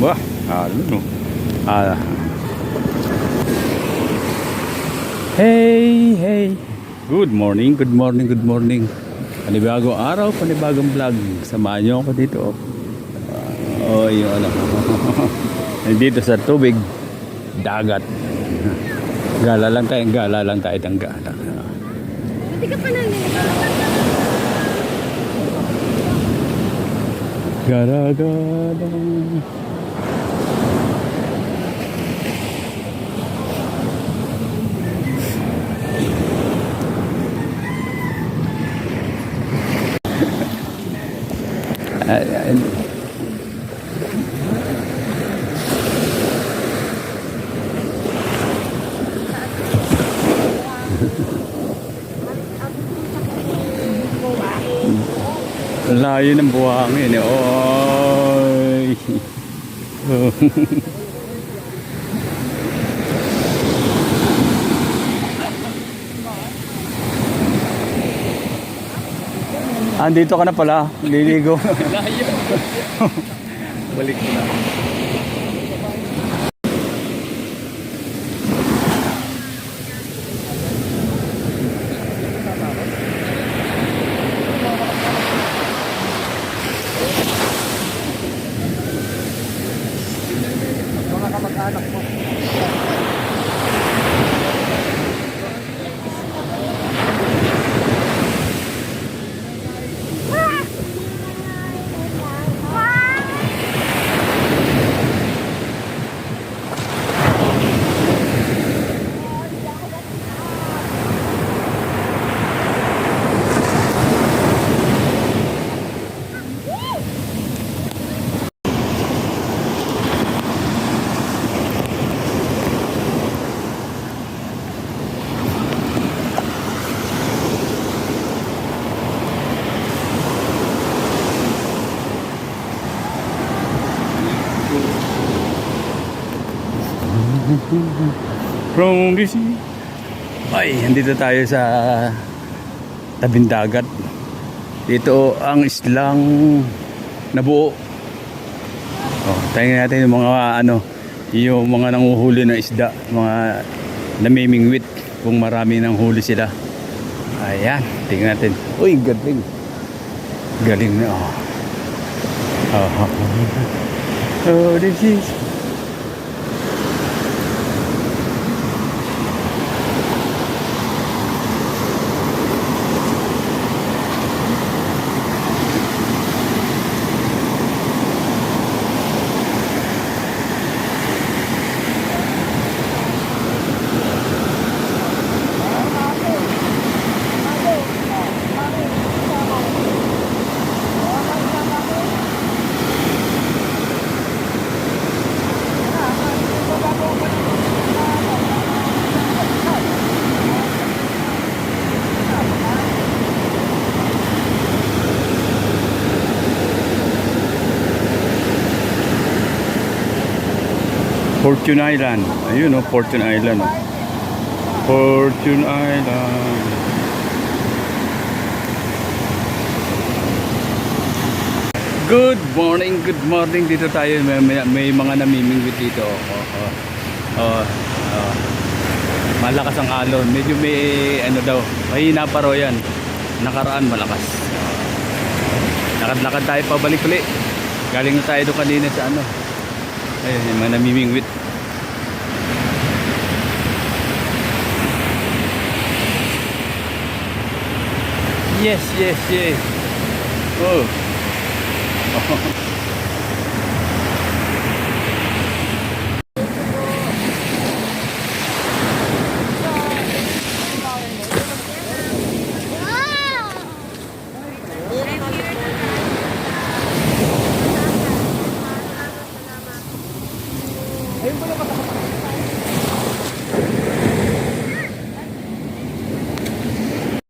Wah, ano? Ah, hey, hey. Good morning, good morning, good morning. Panibagong araw, panibagong vlog. Samahan niyo ako dito. Yung ano. Nandito sa tubig, dagat. Gala lang tayo ng gala. Hindi ka pa nalilito. Gala. Layo ng buhangin eh. Oy. Andito ka na pala, liligo. Layo. Balik na. Mga kamag-anak mo. From this ay, andito tayo sa tabing dagat. Dito ang islang nabuo. Tingnan natin yung mga yung mga nanguhuli ng isda, mga namimingwit kung marami nang huli sila. Ayan, tingnan natin. Uy, galing. Galing na. This is Fortune Island. Ayun Fortune Island. Fortune Island. Good morning. Dito tayo. May mga namimingwit dito. Malakas ang alon. Medyo may daw. Mahina pa raw yan. Nakaraan malakas. Lakad-lakad tayo pabalik ulit. Galing na tayo doon kanina sa ayun, yung mga namimingwit. Yes. Oh.